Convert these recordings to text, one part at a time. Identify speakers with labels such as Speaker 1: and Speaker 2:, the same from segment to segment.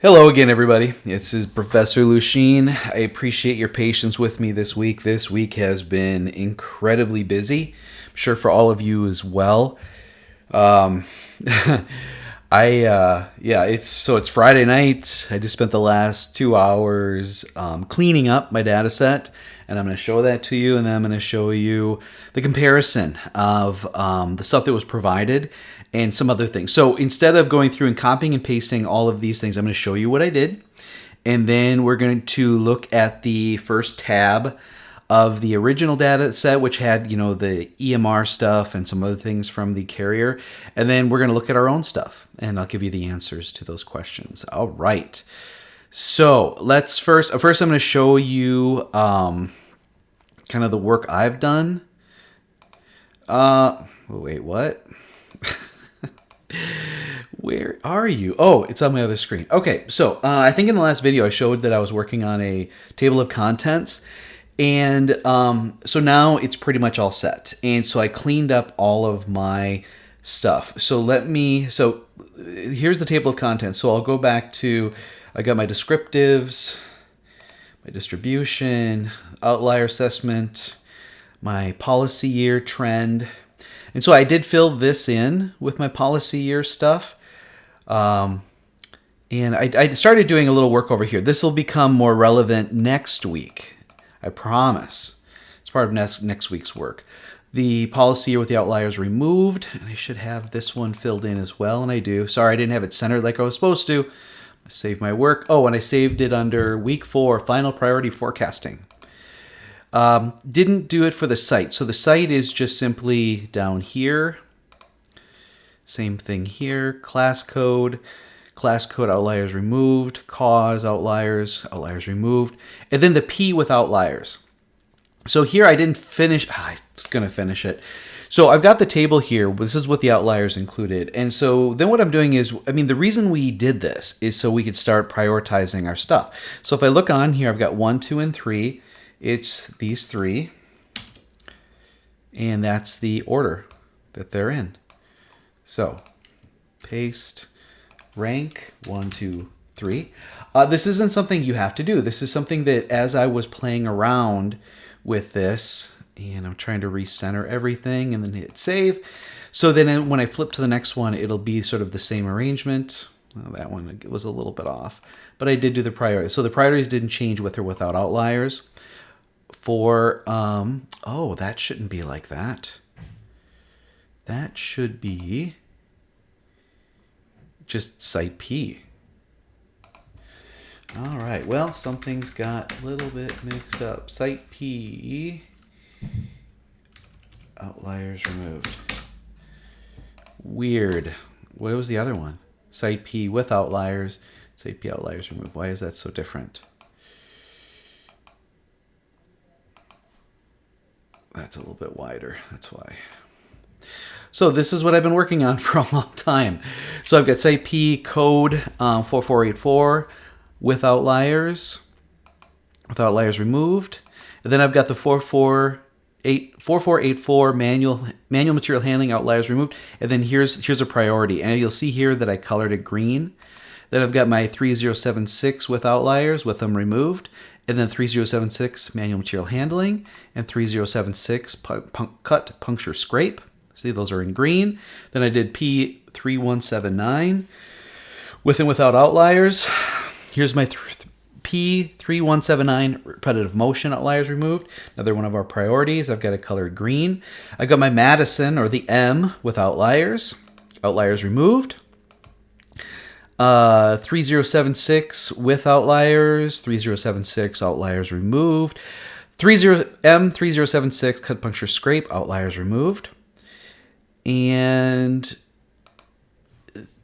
Speaker 1: Hello again, everybody. This is Professor Lusheen. I appreciate your patience with me this week. This week has been incredibly busy. I'm sure for all of you as well. Um, it's Friday night. I just spent the last 2 hours cleaning up my data set, and I'm going to show that to you, and then I'm going to show you the comparison of the stuff that was provided and some other things. So instead of going through and copying and pasting all of these things, I'm going to show you what I did, and then we're going to look at the first tab of the original data set, which had, the EMR stuff and some other things from the carrier. And then we're going to look at our own stuff, and I'll give you the answers to those questions. All right. So let's first I'm going to show you kind of the work I've done. Wait, what? Where are you? Oh, it's on my other screen. Okay, so I think in the last video I showed that I was working on a table of contents. And so now it's pretty much all set. And so I cleaned up all of my stuff. So here's the table of contents. So I'll go back to, I got my descriptives, my distribution, outlier assessment, my policy year trend. And so I did fill this in with my policy year stuff. And I started doing a little work over here. This will become more relevant next week. I promise. It's part of next week's work. The policy year with the outliers removed, and I should have this one filled in as well, and I do. Sorry, I didn't have it centered like I was supposed to. I saved my work. Oh, and I saved it under week 4, final priority forecasting. Didn't do it for the site. So the site is just simply down here. Same thing here. Class code outliers removed, cause outliers removed, and then the P with outliers. So here I didn't finish. I was going to finish it. So I've got the table here. This is what the outliers included. And so then what I'm doing is, the reason we did this is so we could start prioritizing our stuff. So if I look on here, I've got 1, 2, and 3. It's these 3. And that's the order that they're in. So paste. Rank 1, 2, 3. This isn't something you have to do. This is something that as I was playing around with this, and I'm trying to recenter everything and then hit save. So then when I flip to the next one, it'll be sort of the same arrangement. Well, that one was a little bit off, but I did do the priorities. So the priorities didn't change with or without outliers. That shouldn't be like that. That should be just site P. All right, well, something's got a little bit mixed up. Site P, outliers removed. Weird. What was the other one? Site P with outliers, site P outliers removed. Why is that so different? That's a little bit wider, that's why. So this is what I've been working on for a long time. So I've got site P code 4484 with outliers removed. And then I've got the 4484 manual material handling outliers removed. And then here's a priority. And you'll see here that I colored it green. Then I've got my 3076 with outliers with them removed. And then 3076 manual material handling and 3076 cut, puncture, scrape. See, those are in green. Then I did P3179 with and without outliers. Here's my P3179 repetitive motion outliers removed. Another one of our priorities. I've got it colored green. I've got my Madison or the M with outliers removed. 3076 with outliers, 3076 outliers removed. M3076 cut, puncture, scrape outliers removed. And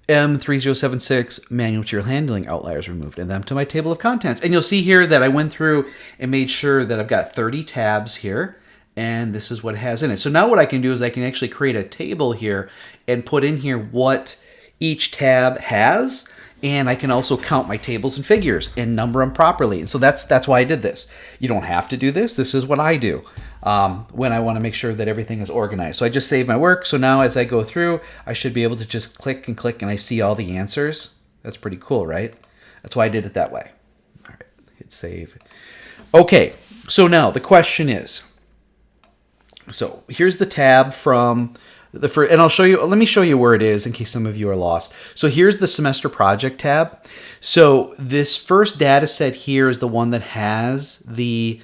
Speaker 1: M3076 manual material handling outliers removed, and then to my table of contents. And you'll see here that I went through and made sure that I've got 30 tabs here, and this is what it has in it. So now what I can do is I can actually create a table here and put in here what each tab has, and I can also count my tables and figures and number them properly. And so that's why I did this. You don't have to do this. This is what I do when I want to make sure that everything is organized. So I just saved my work. So now as I go through, I should be able to just click and I see all the answers. That's pretty cool, right? That's why I did it that way. All right, hit save. Okay, so now the question is, so here's the tab from the first, and I'll show you, let me show you where it is in case some of you are lost. So here's the semester project tab. So this first data set here is the one that has the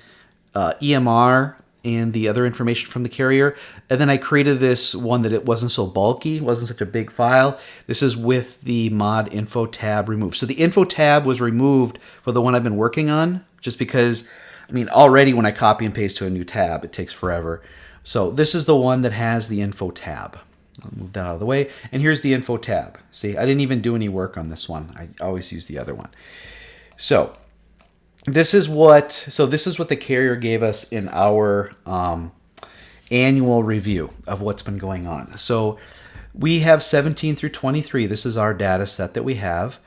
Speaker 1: EMR and the other information from the carrier. And then I created this one that it wasn't so bulky, wasn't such a big file. This is with the mod info tab removed. So the info tab was removed for the one I've been working on, just because, I mean, already when I copy and paste to a new tab, it takes forever. So this is the one that has the info tab. I'll move that out of the way. And here's the info tab. See, I didn't even do any work on this one. I always use the other one. So this is what the carrier gave us in our annual review of what's been going on. So we have 17 through 23. This is our data set that we have.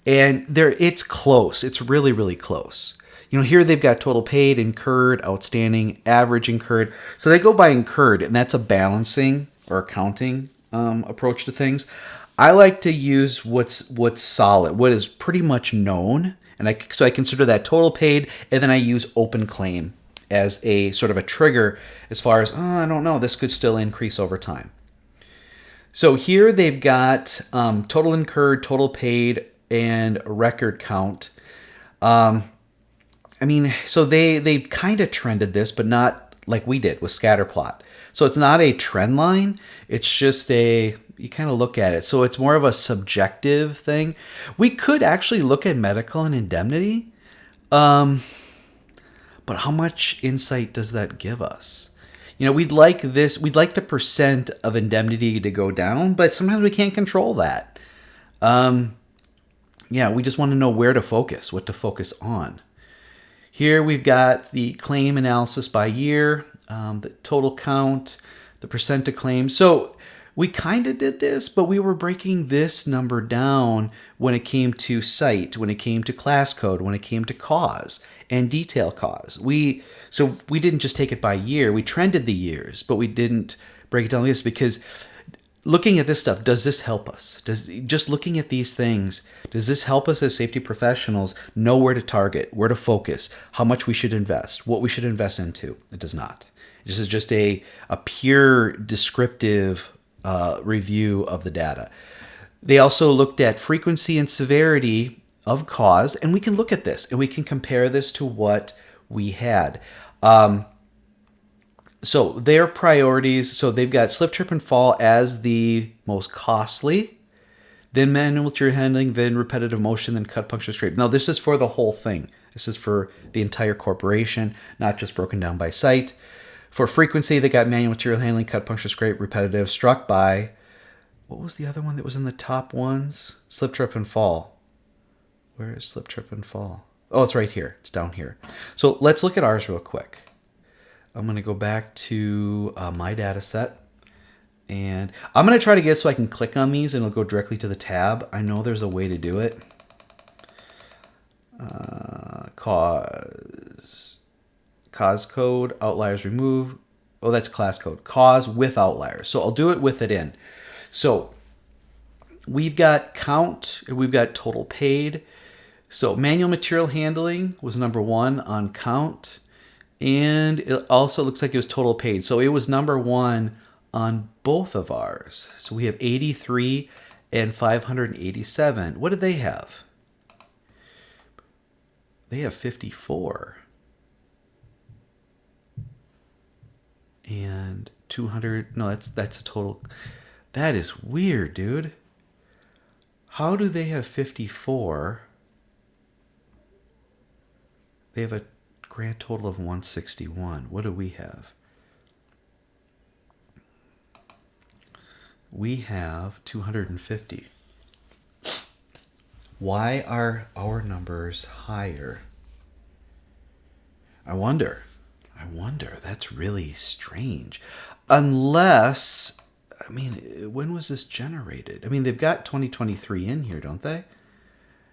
Speaker 1: And it's close. It's really, really close. You know, here they've got total paid, incurred, outstanding, average incurred. So they go by incurred, and that's a balancing or accounting approach to things. I like to use what's solid, what is pretty much known, and so I consider that total paid, and then I use open claim as a sort of a trigger as far as, oh, I don't know, this could still increase over time. So here they've got total incurred, total paid, and record count. I mean, so they kind of trended this, but not like we did with scatterplot. So it's not a trend line. It's just you kind of look at it. So it's more of a subjective thing. We could actually look at medical and indemnity. But how much insight does that give us? You know, we'd like the percent of indemnity to go down, but sometimes we can't control that. Yeah, we just want to know where to focus, what to focus on. Here we've got the claim analysis by year, the total count, the percent of claims. So we kind of did this, but we were breaking this number down when it came to site, when it came to class code, when it came to cause and detail cause. So we didn't just take it by year. We trended the years, but we didn't break it down like this, because looking at this stuff, does this help us? Just looking at these things, does this help us as safety professionals know where to target, where to focus, how much we should invest, what we should invest into? It does not. This is just a pure descriptive review of the data. They also looked at frequency and severity of cause, and we can look at this and we can compare this to what we had. So their priorities, so they've got slip, trip, and fall as the most costly, then manual material handling, then repetitive motion, then cut, puncture, scrape. Now this is for the whole thing. This is for the entire corporation, not just broken down by site. For frequency, they got manual material handling, cut, puncture, scrape, repetitive, struck by, what was the other one that was in the top ones? Slip, trip, and fall. Where is slip, trip, and fall? Oh, it's right here. It's down here. So let's look at ours real quick. I'm going to go back to my data set, and I'm going to try to get so I can click on these and it'll go directly to the tab. I know there's a way to do it. Cause code, outliers remove. Oh, that's class code. Cause with outliers. So I'll do it with it in. So we've got count, we've got total paid. So manual material handling was number 1 on count. And it also looks like it was total paid. So it was number 1 on both of ours. So we have 83 and 587. What did they have? They have 54. And 200. No, that's a total. That is weird, dude. How do they have 54? They have a grand total of 161. What do we have? We have 250. Why are our numbers higher? I wonder. That's really strange. Unless, I mean, when was this generated? I mean, they've got 2023 in here, don't they?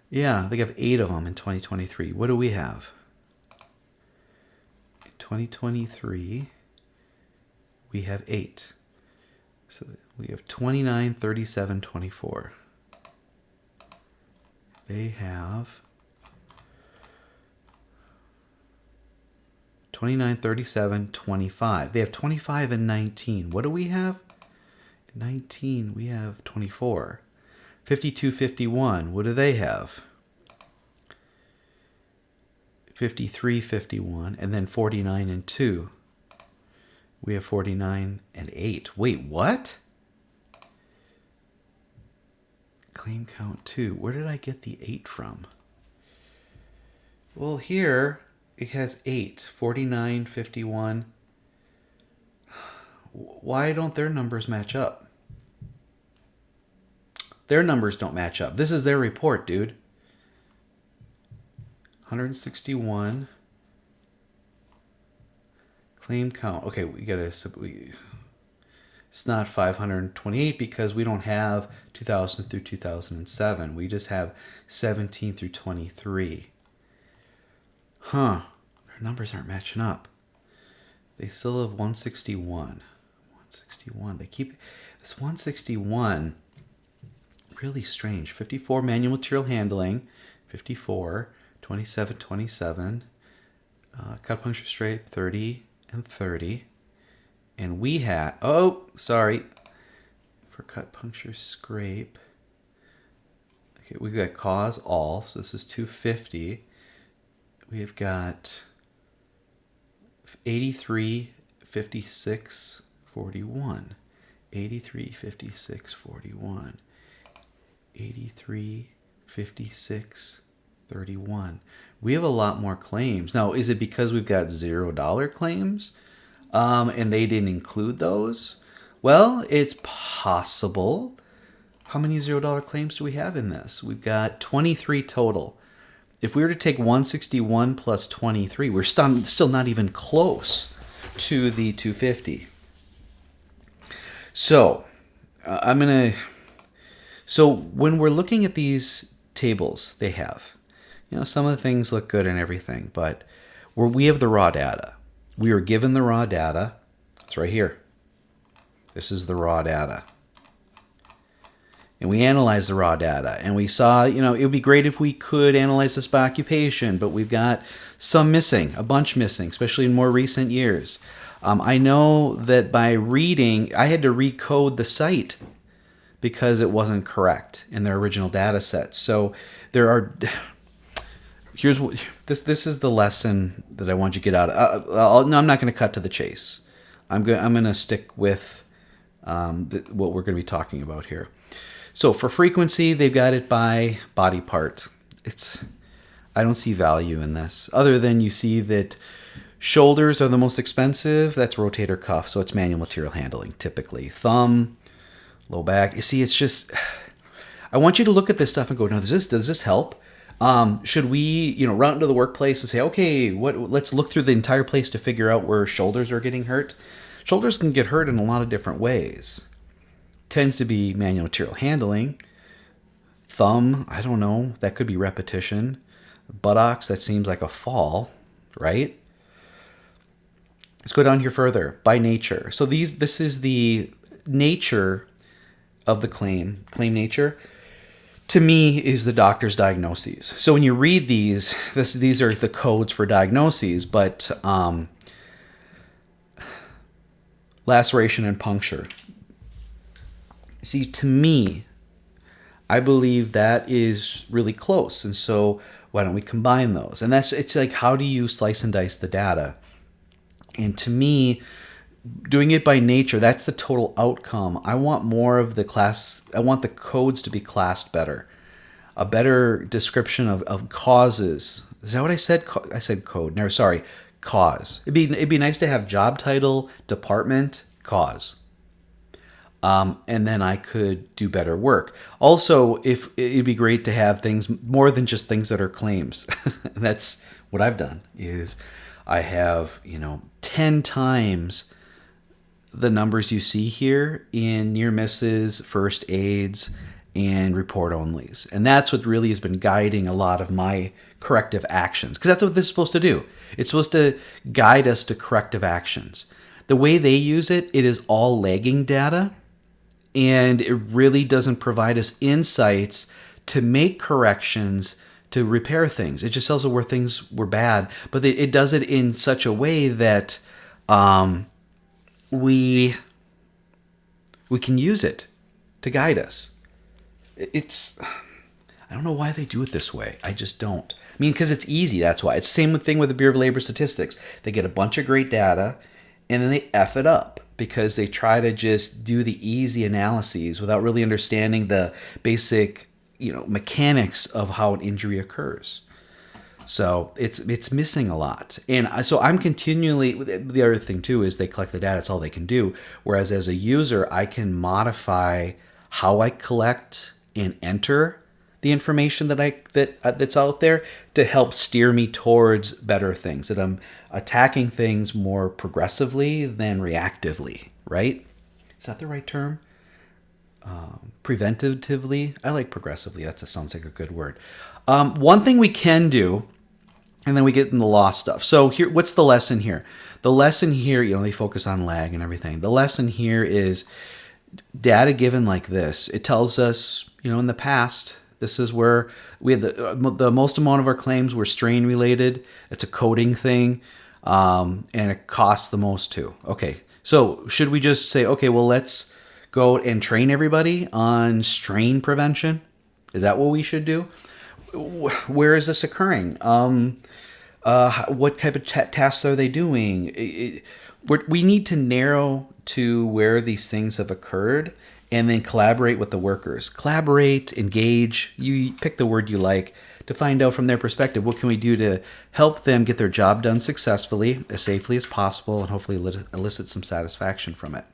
Speaker 1: Yeah, they have 8 of them in 2023. What do we have? 2023, we have 8. So we have 29, 37, 24. They have 29, 37, 25. They have 25 and 19. What do we have? 19, we have 24. 52, 51. What do they have? 53, 51. And then 49 and 2. We have 49 and 8. Wait, what? Claim count 2. Where did I get the 8 from? Well, here it has 8. 49, 51. Why don't their numbers match up? Their numbers don't match up. This is their report, dude. 161. Claim count. Okay, we gotta. It's not 528 because we don't have 2000 through 2007. We just have 17 through 23. Huh. Their numbers aren't matching up. They still have 161. 161. They keep this 161 really strange. 54 manual material handling. 54. 27, 27. Cut puncture straight 30 and 30. And we had, oh, sorry, for cut puncture scrape. Okay, we've got cause all, so this is 250. We've got 83, 56, 41. 83, 56, 41. 83, 56, 31. We have a lot more claims. Now, is it because we've got $0 claims? And they didn't include those? Well, it's possible. How many $0 claims do we have in this? We've got 23 total. If we were to take 161 plus 23, we're still not even close to the 250. So, So when we're looking at these tables they have, some of the things look good and everything, but we have the raw data. We were given the raw data. It's right here. This is the raw data. And we analyzed the raw data. And we saw, it would be great if we could analyze this by occupation, but we've got some missing, a bunch missing, especially in more recent years. I know that by reading, I had to recode the site because it wasn't correct in their original data set. So there are... Here's what this is the lesson that I want you to get out of. No, I'm not going to cut to the chase. I'm going to stick with what we're going to be talking about here. So for frequency, they've got it by body part. I don't see value in this other than you see that shoulders are the most expensive. That's rotator cuff, so it's manual material handling typically. Thumb, low back. You see, it's just. I want you to look at this stuff and go, now, does this help? Should we, run into the workplace and say, okay, let's look through the entire place to figure out where shoulders are getting hurt? Shoulders can get hurt in a lot of different ways. Tends to be manual material handling. Thumb, I don't know, that could be repetition. Buttocks, that seems like a fall, right? Let's go down here further. By nature. So this is the nature of the claim nature. To me, is the doctor's diagnoses. So when you read these are the codes for diagnoses, but laceration and puncture. See, to me, I believe that is really close, and so why don't we combine those? And it's like, how do you slice and dice the data? And to me, doing it by nature, that's the total outcome. I want more of the class. I want the codes to be classed better. A better description of causes. Is that what I said? I said code. No, sorry, cause. It'd be nice to have job title, department, cause. And then I could do better work. Also, if it'd be great to have things more than just things that are claims. That's what I've done. Is I have 10 times the numbers you see here in near misses, first aids, and report onlys. And that's what really has been guiding a lot of my corrective actions. Because that's what this is supposed to do. It's supposed to guide us to corrective actions. The way they use it is all lagging data. And it really doesn't provide us insights to make corrections, to repair things. It just tells it where things were bad, but it does it in such a way that we can use it to guide us. I don't know why they do it this way. I just don't. I mean, because it's easy, that's why. It's the same thing with the Bureau of Labor Statistics. They get a bunch of great data, and then they F it up because they try to just do the easy analyses without really understanding the basic, mechanics of how an injury occurs. So it's missing a lot. And so I'm continually, the other thing too is they collect the data, it's all they can do. Whereas as a user, I can modify how I collect and enter the information that's out there to help steer me towards better things, that I'm attacking things more progressively than reactively, right? Is that the right term? Preventatively? I like progressively. That sounds like a good word. One thing we can do, and then we get in the law stuff. So here, what's the lesson here? The lesson here, they focus on lag and everything. The lesson here is data given like this. It tells us, in the past, this is where we had the most amount of our claims were strain related. It's a coding thing, and it costs the most too. Okay, so should we just say, okay, well, let's go and train everybody on strain prevention? Is that what we should do? Where is this occurring? What type of tasks are they doing? We need to narrow to where these things have occurred, and then collaborate with the workers. Collaborate, engage, you pick the word you like, to find out from their perspective, what can we do to help them get their job done successfully, as safely as possible, and hopefully elicit some satisfaction from it.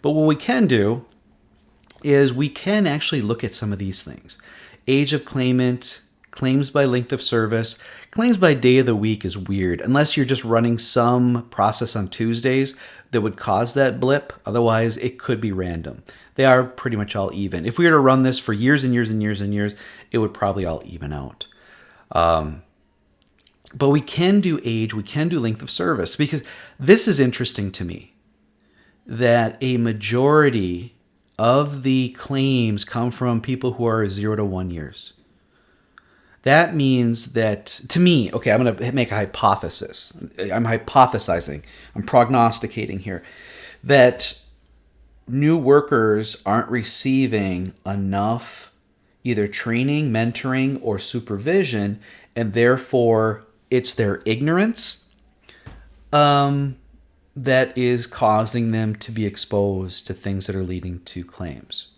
Speaker 1: But what we can do is we can actually look at some of these things. Age of claimant, claims by length of service, claims by day of the week is weird, unless you're just running some process on Tuesdays that would cause that blip. Otherwise, it could be random. They are pretty much all even. If we were to run this for years and years and years and years, it would probably all even out. But we can do age, we can do length of service, because this is interesting to me, that a majority of the claims come from people who are 0 to 1 years. That means that, to me, okay, I'm going to make a hypothesis. I'm hypothesizing, I'm prognosticating here, that new workers aren't receiving enough either training, mentoring, or supervision, and therefore it's their ignorance that is causing them to be exposed to things that are leading to claims.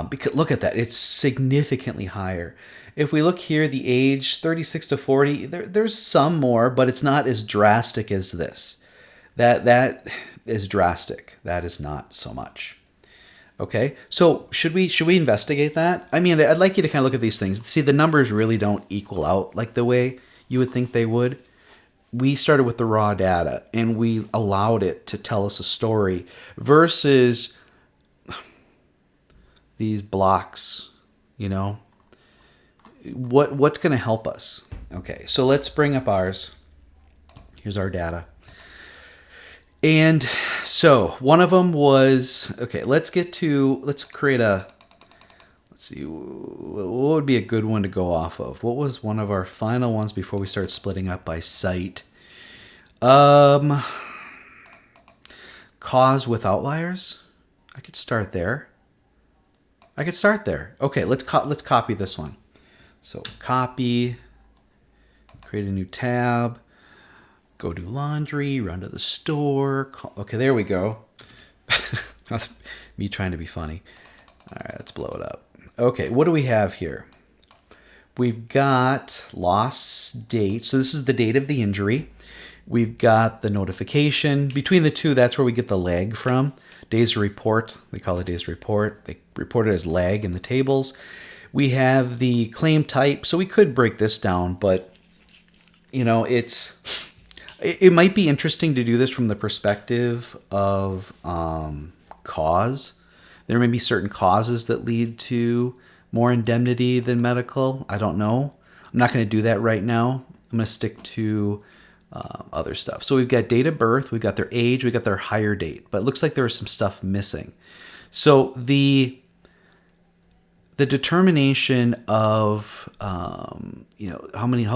Speaker 1: Because look at that, it's significantly higher. If we look here, the age 36 to 40, there's some more, but it's not as drastic as this. That is drastic. That is not so much. Okay, so should we investigate that? I mean, I'd like you to kind of look at these things. See, the numbers really don't equal out like the way you would think they would. We started with the raw data, and we allowed it to tell us a story versus these blocks, What's going to help us? Okay, so let's bring up ours. Here's our data. And so one of them was, okay, let's create let's see, what would be a good one to go off of? What was one of our final ones before we start splitting up by site? Cause with outliers. I could start there. Okay, let's copy this one. So copy, create a new tab, go do laundry, run to the store. Okay, there we go. That's me trying to be funny. All right, let's blow it up. Okay, what do we have here? We've got loss date. So this is the date of the injury. We've got the notification. Between the two, that's where we get the lag from. Days to report, they call it days to report. They report it as lag in the tables. We have the claim type. So we could break this down, but it might be interesting to do this from the perspective of cause. There may be certain causes that lead to more indemnity than medical. I don't know. I'm not going to do that right now. I'm going to stick to other stuff. So we've got date of birth, we've got their age, we've got their hire date, but it looks like there was some stuff missing. So the the determination of how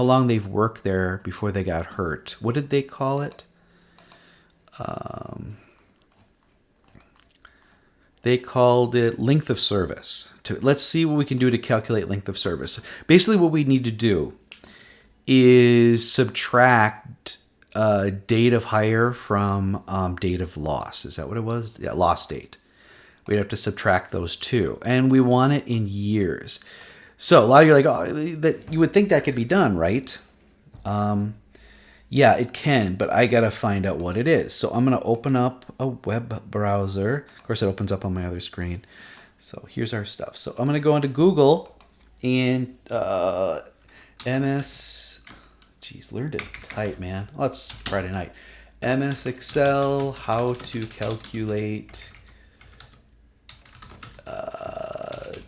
Speaker 1: long they've worked there before they got hurt. What did they call it? They called it length of service. Let's see what we can do to calculate length of service. Basically, what we need to do is subtract date of hire from date of loss. Is that what it was? Yeah, loss date. We'd have to subtract those two. And we want it in years. So a lot of you are like, oh, that you would think that could be done, right? Yeah, it can, but I got to find out what it is. So I'm going to open up a web browser. Of course, it opens up on my other screen. So here's our stuff. So I'm going to go into Google and learn to type, man. Oh, it's Friday night. MS Excel, how to calculate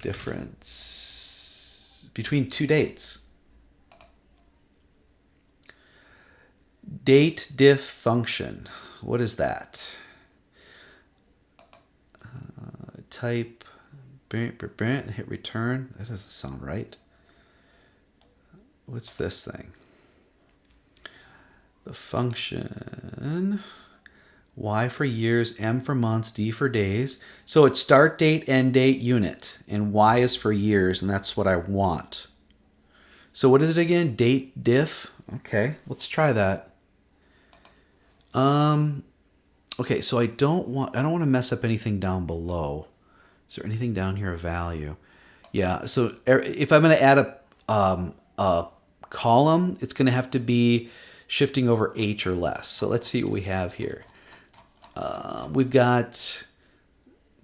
Speaker 1: difference between two dates. Date diff function. What is that? Type, hit return. That doesn't sound right. What's this thing? The function. Y for years, M for months, D for days. So it's start date, end date, unit. And Y is for years, and that's what I want. So what is it again? Date diff. Okay, let's try that. Okay, so I don't want to mess up anything down below. Is there anything down here of value? Yeah, so if I'm going to add a column, it's going to have to be shifting over H or less. So let's see what we have here. We've got,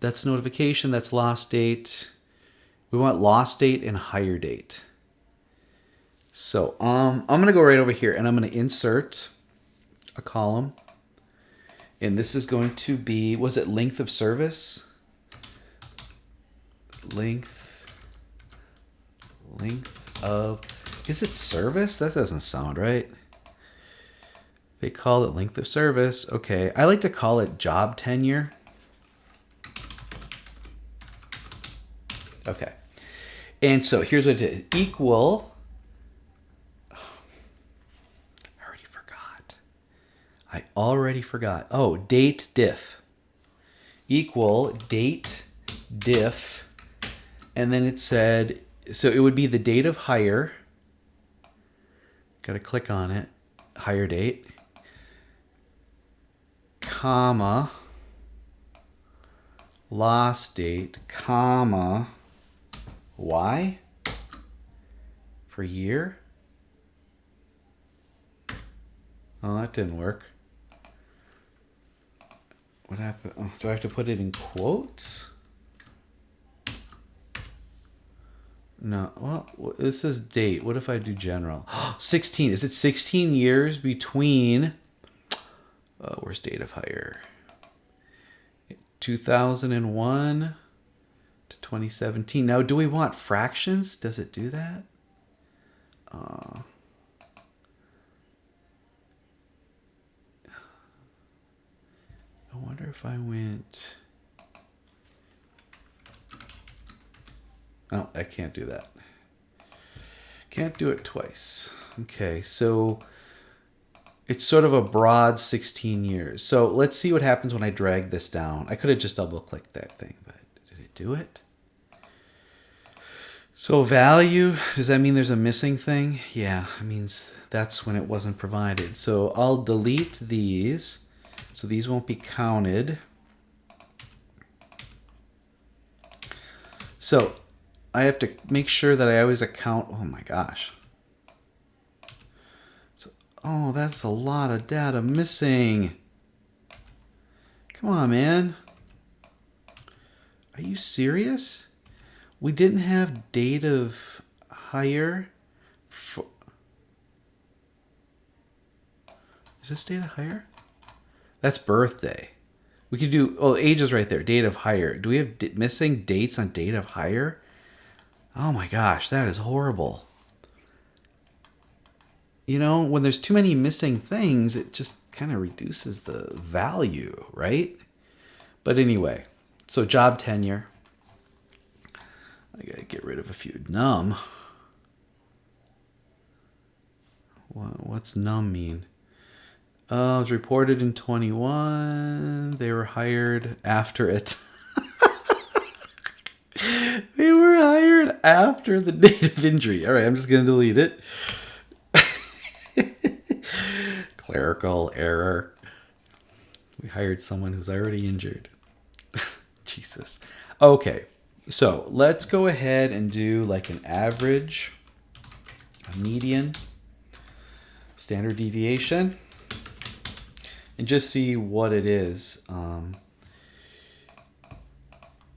Speaker 1: that's notification, that's lost date. We want lost date and hire date. So I'm going to go right over here and I'm going to insert a column. And this is going to be, was it length of service? Length of, is it service? That doesn't sound right. They call it length of service. Okay, I like to call it job tenure. Okay, and so here's what it is. Equal, I already forgot. Oh, date diff. Equal date diff. And then it said, so it would be the date of hire. Got to click on it. Hire date. Comma. Lost date. Comma. Y. For year. Oh, that didn't work. What happened? Oh, do I have to put it in quotes? No. Well, this is date. What if I do general? 16. Is it 16 years between... where's date of hire? 2001 to 2017. Now, do we want fractions? Does it do that? I wonder if I went... Oh, I can't do that. Can't do it twice. Okay, so it's sort of a broad 16 years. So let's see what happens when I drag this down. I could have just double-clicked that thing, but did it do it? So value, does that mean there's a missing thing? Yeah, it means that's when it wasn't provided. So I'll delete these. So these won't be counted. So I have to make sure that I always account. Oh my gosh. So, oh, that's a lot of data missing. Come on, man. Are you serious? We didn't have date of hire. Is this date of hire? That's birthday. We could do, oh, age is right there. Date of hire. Do we have missing dates on date of hire? Oh my gosh, that is horrible. You know, when there's too many missing things, it just kind of reduces the value, right? But anyway, so job tenure. I gotta get rid of a few. Num. What's num mean? It was reported in 21. They were hired after it. They were hired after the date of injury. All right, I'm just going to delete it. Clerical error. We hired someone who's already injured. Jesus. Okay, so let's go ahead and do like an average, a median, standard deviation, and just see what it is. All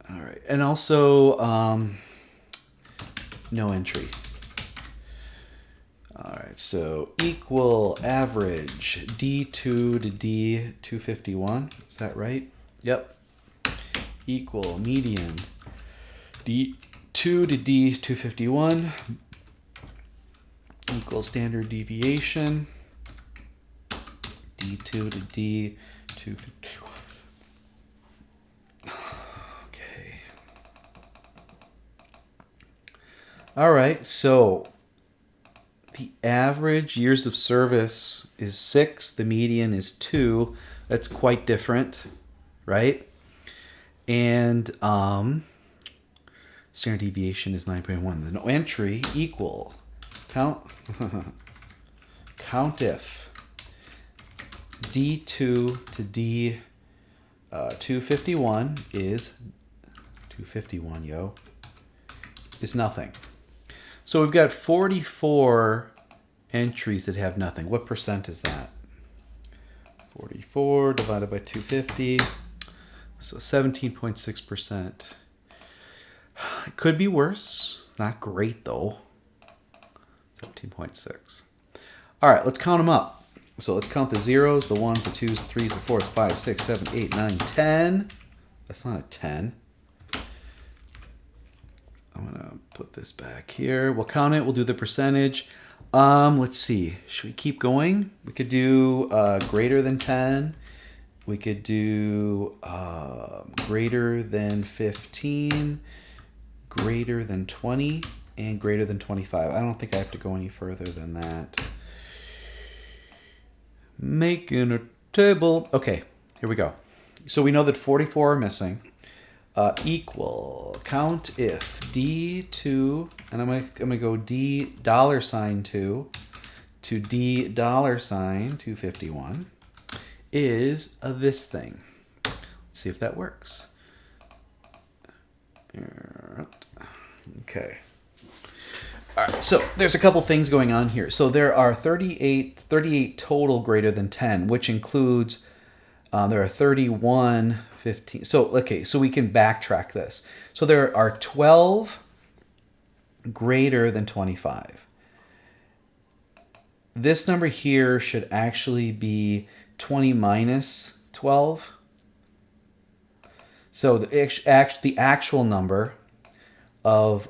Speaker 1: right, and also no entry. All right, so equal average D2 to D251. Is that right? Yep. Equal median D2 to D251 equal standard deviation D2 to D251. Okay. All right, so the average years of service is 6. The median is 2. That's quite different, right? And standard deviation is 9.1. The no entry equal count if D2 to D251 is 251, is nothing. So we've got 44 entries that have nothing. What percent is that? 44 divided by 250. So 17.6%. It could be worse. Not great, though. 17.6. All right, let's count them up. So let's count the zeros, the ones, the twos, the threes, the fours, 5, 6, 7, 8, 9, 10. That's not a 10. I'm going to put this back here. We'll count it. We'll do the percentage. Let's see. Should we keep going? We could do greater than 10. We could do greater than 15, greater than 20, and greater than 25. I don't think I have to go any further than that. Making a table. Okay, here we go. So we know that 44 are missing. Equal count if D2, and I'm gonna go D $2 to D $251 is this thing. Let's see if that works. Okay. All right, so there's a couple things going on here. So there are 38 total greater than 10, which includes, there are 31, 15. So, okay, so we can backtrack this. So there are 12 greater than 25. This number here should actually be 20 minus 12. So the actual number of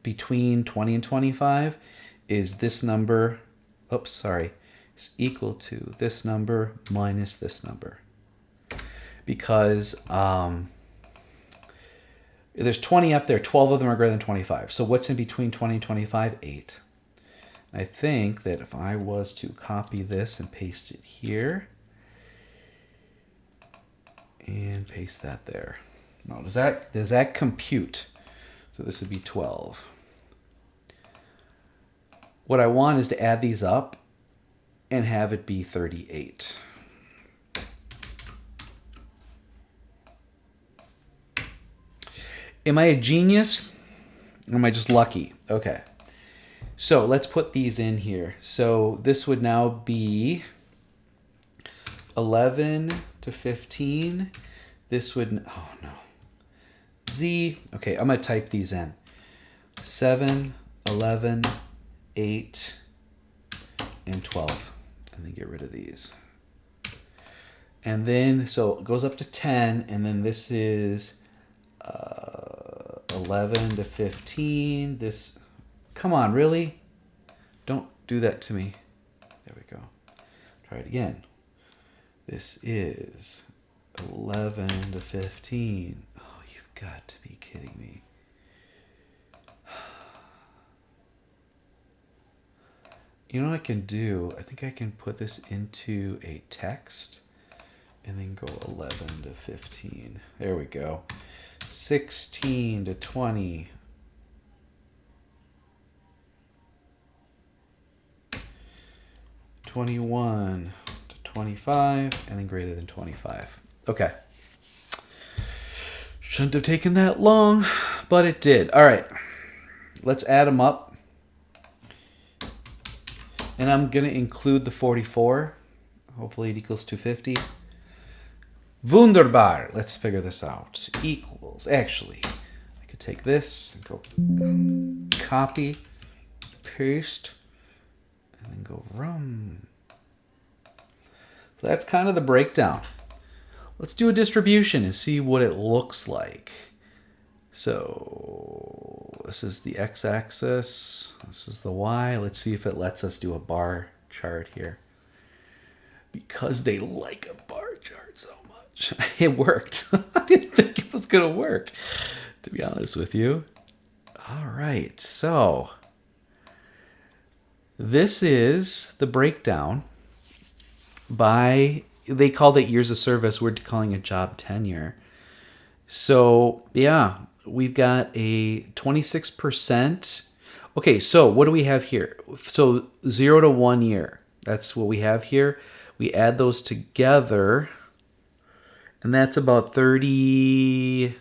Speaker 1: between 20 and 25 is this number, is equal to this number minus this number. Because there's 20 up there, 12 of them are greater than 25. So what's in between 20 and 25? 8. I think that if I was to copy this and paste it here, and paste that there. No, does that compute? So this would be 12. What I want is to add these up and have it be 38. Am I a genius? Or am I just lucky? Okay. So let's put these in here. So this would now be 11 to 15. This would, oh no. Z, okay, I'm going to type these in. 7, 11, 8, and 12. And then get rid of these. And then, so it goes up to 10, and then this is 11 to 15. This, come on, really? Don't do that to me. There we go. Try it again. This is 11 to 15. Oh, you've got to be kidding me. You know what I can do? I think I can put this into a text and then go 11 to 15. There we go. 16 to 20. 21 to 25, and then greater than 25. Okay. Shouldn't have taken that long, but it did. All right. Let's add them up. And I'm going to include the 44. Hopefully it equals 250. Wunderbar. Let's figure this out. Equals. Actually, I could take this and go copy, paste, and then go run. So that's kind of the breakdown. Let's do a distribution and see what it looks like. So this is the x-axis. This is the y. Let's see if it lets us do a bar chart here. Because they like a bar chart so much. It worked. I didn't think it was going to work, to be honest with you. All right. So this is the breakdown by, they called it years of service. We're calling it job tenure. So yeah, we've got a 26%. Okay, so what do we have here? So 0 to 1 year. That's what we have here. We add those together, and that's about 38, a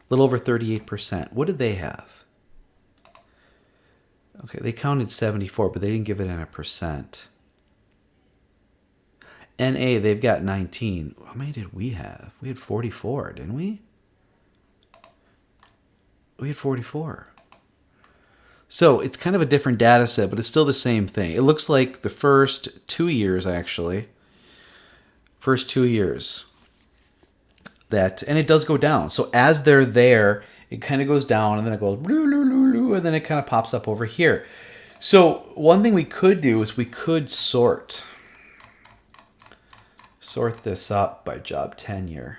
Speaker 1: little over 38%. What did they have? Okay, they counted 74, but they didn't give it in a percent. NA, they've got 19. How many did we have? We had 44, didn't we? We had 44. So it's kind of a different data set, but it's still the same thing. It looks like the first 2 years, actually. First 2 years. And it does go down. So as they're there, it kind of goes down, and then it goes, and then it kind of pops up over here. So one thing we could do is we could sort this up by job tenure.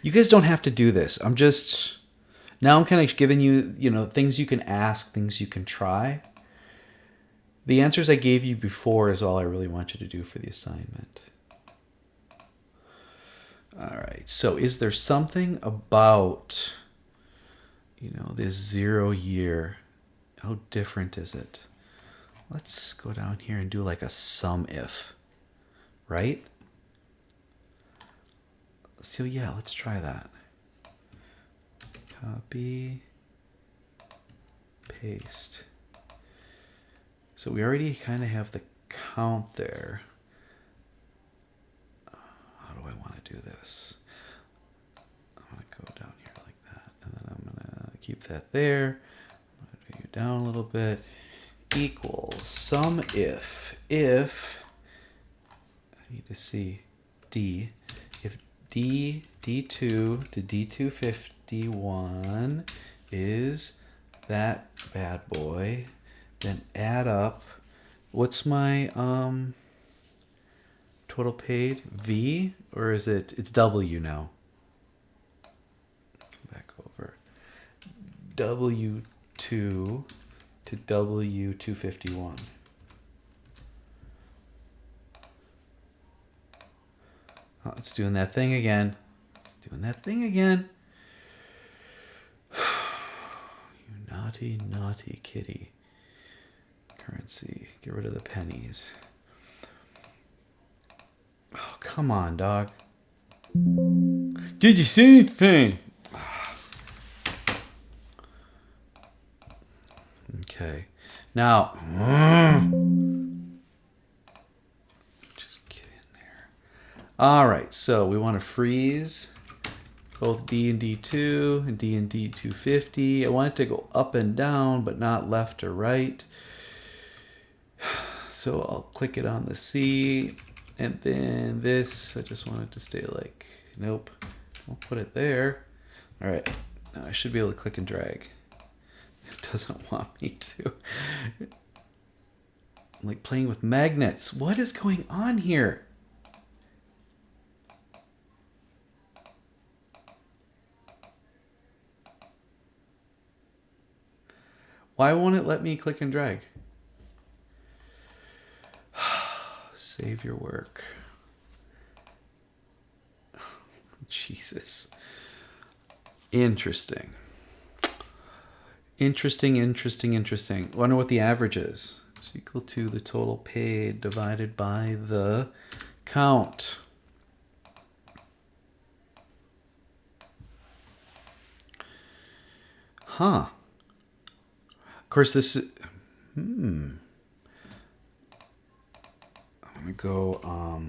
Speaker 1: You guys don't have to do this. I'm kind of giving you, things you can ask, things you can try. The answers I gave you before is all I really want you to do for the assignment. All right. So is there something about, this 0 year? How different is it? Let's go down here and do like a sum if. Right? So yeah, let's try that. Copy, paste. So we already kind of have the count there. How do I want to do this? I'm going to go down here like that, and then I'm going to keep that there. I'm going to bring you down a little bit. Equals sum if I need to see D. If D2 to D251 is that bad boy, then add up. What's my total paid? V? Or is it's W now? Back over. W2 to W251. Oh, it's doing that thing again. You naughty, naughty kitty. Currency. Get rid of the pennies. Oh, come on, dog. Did you see anything? Okay. Now, just get in there. All right, so we want to freeze both D and D2 and D250. I want it to go up and down, but not left or right. So I'll click it on the C, and then this, I just want it to stay like, nope, I'll put it there. All right, now I should be able to click and drag. It doesn't want me to. I'm like playing with magnets. What is going on here? Why won't it let me click and drag? Save your work. Jesus. Interesting. Interesting. Wonder what the average is. It's equal to the total paid divided by the count. Huh. Of course, this is... I'm going to go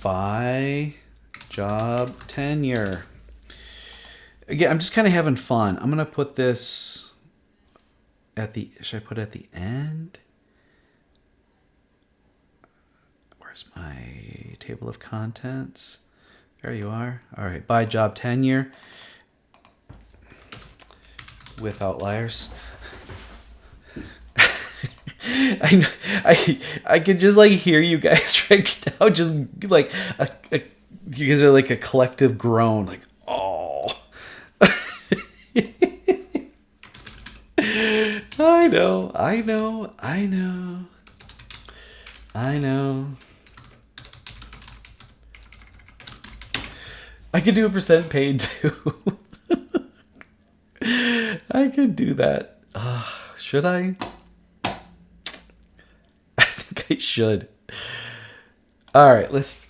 Speaker 1: by job tenure. Again, I'm just kind of having fun. I'm going to put this at the... Should I put it at the end? Where's my table of contents? There you are. All right, by job tenure with outliers. I could just like hear you guys right now, just like you guys are like a collective groan, like oh. I know. I could do a percent paid too. I could do that. Should I? I think I should. All right, let's.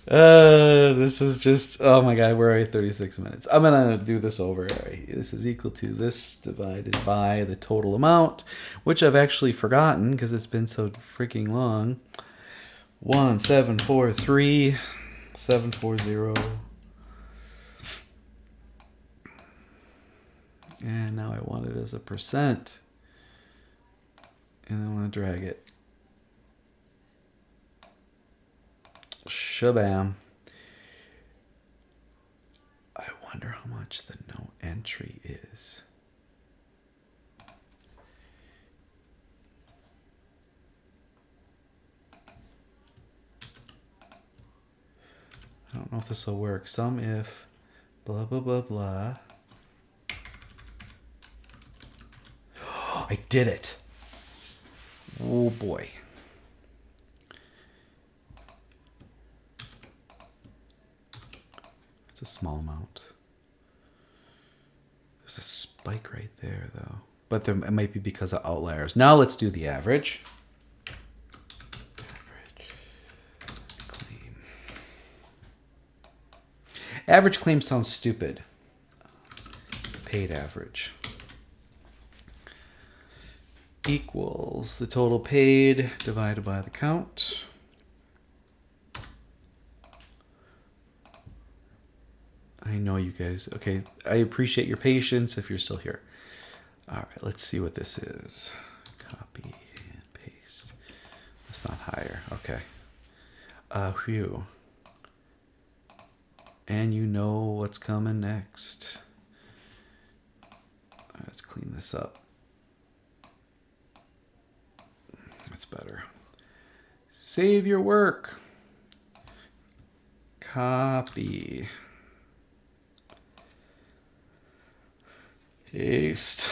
Speaker 1: This is just. Oh my god, we're already 36 minutes. I'm gonna do this over. All right, this is equal to this divided by the total amount, which I've actually forgotten because it's been so freaking long. 1,743,740. And now I want it as a percent. And I want to drag it. Shabam. I wonder how much the no entry is. I don't know if this will work. Sum if blah, blah, blah, blah. I did it. Oh boy. It's a small amount. There's a spike right there though. But there, it might be because of outliers. Now let's do the average. Claim. Average claim sounds stupid. Paid average. Equals the total paid divided by the count. I know you guys. Okay, I appreciate your patience if you're still here. All right, let's see what this is. Copy and paste. That's not higher. Okay. Phew. And you know what's coming next. All right, let's clean this up. That's better. Save your work. Copy. Paste.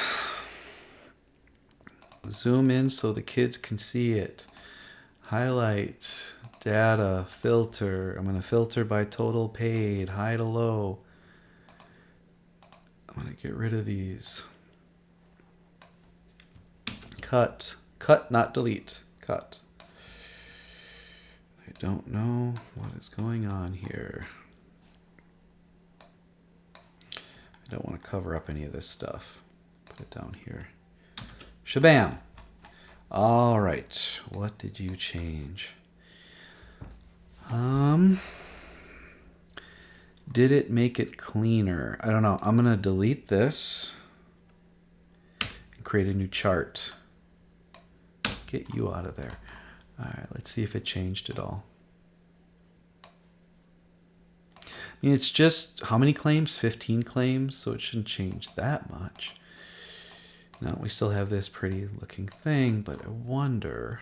Speaker 1: Zoom in so the kids can see it. Highlight. Data. Filter. I'm going to filter by total paid. High to low. I'm going to get rid of these. Cut. Cut, not delete. Cut. I don't know what is going on here. I don't want to cover up any of this stuff. Put it down here. Shabam. All right. What did you change? Did it make it cleaner? I don't know. I'm going to delete this and create a new chart. Get you out of there. All right, let's see if it changed at all. I mean, it's just, how many claims? 15 claims, so it shouldn't change that much. No, we still have this pretty looking thing, but I wonder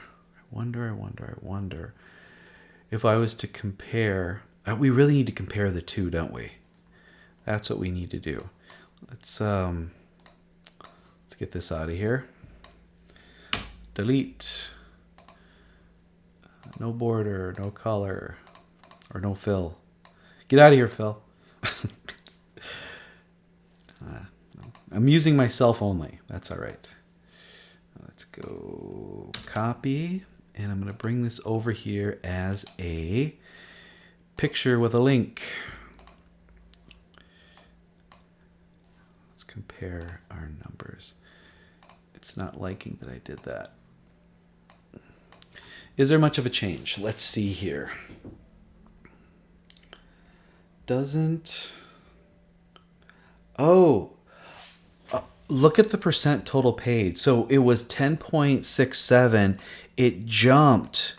Speaker 1: if I was to compare, we really need to compare the two, don't we? That's what we need to do. Let's get this out of here. Delete. No border, no color, or no fill. Get out of here, Phil. I'm using myself only. That's all right. Let's go copy, and I'm going to bring this over here as a picture with a link. Let's compare our numbers. It's not liking that I did that. Is there much of a change? Let's see here. Doesn't... Oh, look at the percent total paid. So it was 10.67. It jumped.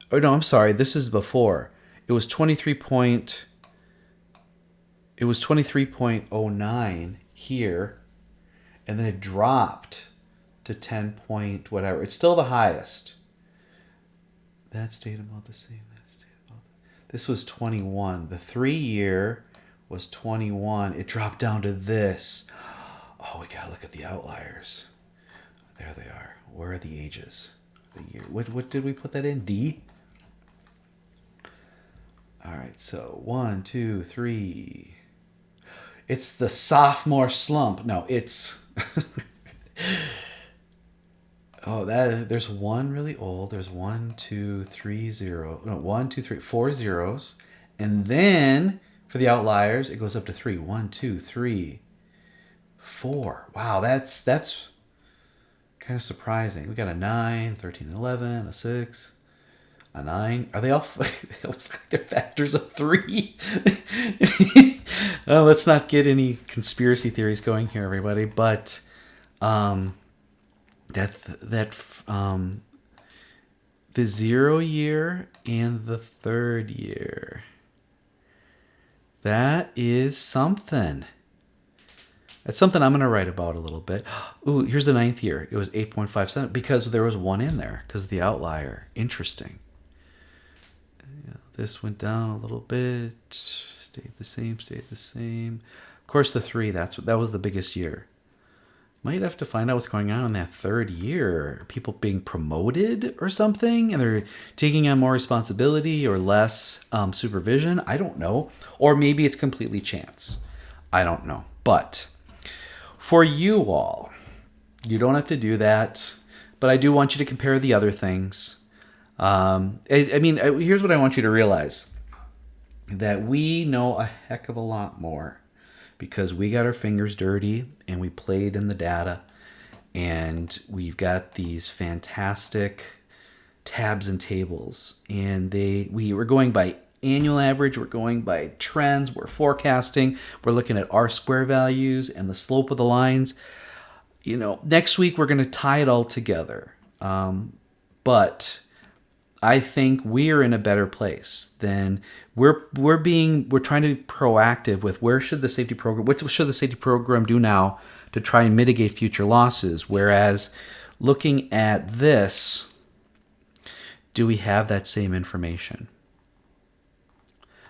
Speaker 1: Oh, no, I'm sorry. This is before. It was 23.09 here. And then it dropped to 10 point whatever. It's still the highest. That stayed about the same. This was 21. The 3-year was 21. It dropped down to this. Oh, we gotta look at the outliers. There they are. Where are the ages? The year. What did we put that in? D? All right, so 1, 2, 3. It's the sophomore slump. No, it's... Oh, there's one really old. There's 1, 2, 3, 0. No, 1, 2, 3, 4 zeros. And then for the outliers, it goes up to 3. 1, 2, 3, 4. Wow, that's kind of surprising. We got a 9, 13, 11, a 6, a 9. Are they all? They almost like they're factors of 3. Let's not get any conspiracy theories going here, everybody. But the 0 year and the 3rd year. That is something. That's something I'm going to write about a little bit. Ooh, here's the 9th year. It was 8.57 because there was 1 in there because of the outlier. Interesting. Yeah, this went down a little bit. Stayed the same. Of course, the 3, that was the biggest year. Might have to find out what's going on in that 3rd year. People being promoted or something, and they're taking on more responsibility or less supervision. I don't know. Or maybe it's completely chance. I don't know. But for you all, you don't have to do that. But I do want you to compare the other things. Here's what I want you to realize. That we know a heck of a lot more. Because we got our fingers dirty and we played in the data, and we've got these fantastic tabs and tables, and we're going by annual average, we're going by trends, we're forecasting, we're looking at R-square values and the slope of the lines. Next week we're going to tie it all together, but I think we're in a better place than we're trying to be proactive with what should the safety program do now to try and mitigate future losses. Whereas looking at this, do we have that same information?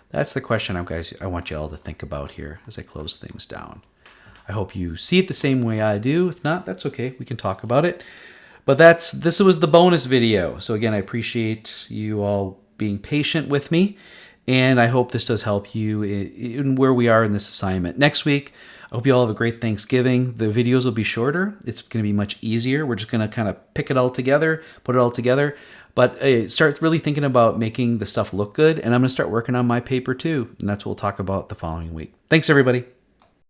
Speaker 1: That's the question I want you all to think about here as I close things down. I hope you see it the same way I do. If not, that's okay. We can talk about it. But this was the bonus video. So again, I appreciate you all being patient with me. And I hope this does help you in where we are in this assignment. Next week, I hope you all have a great Thanksgiving. The videos will be shorter. It's going to be much easier. We're just going to kind of pick it all together, put it all together. But start really thinking about making the stuff look good. And I'm going to start working on my paper too. And that's what we'll talk about the following week. Thanks, everybody.